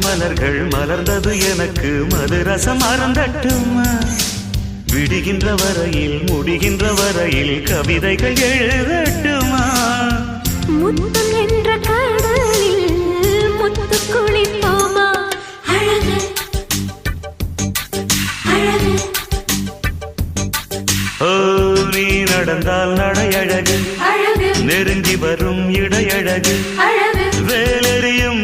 மலர்கள் மலர்ந்தது எனக்கு மதுரசம் அருந்தட்டுமா விடுகின்ற வரையில் முடிகின்ற வரையில் கவிதைகள் எழுதட்டுமா முத்தம் என்ற கடலில் முத்து குளிப்போமா அழகு அழகு ஓ நீ நடந்தால் நடையழகு அழகு நெருங்கி வரும் இடையழகு அழகு வேலெறியும்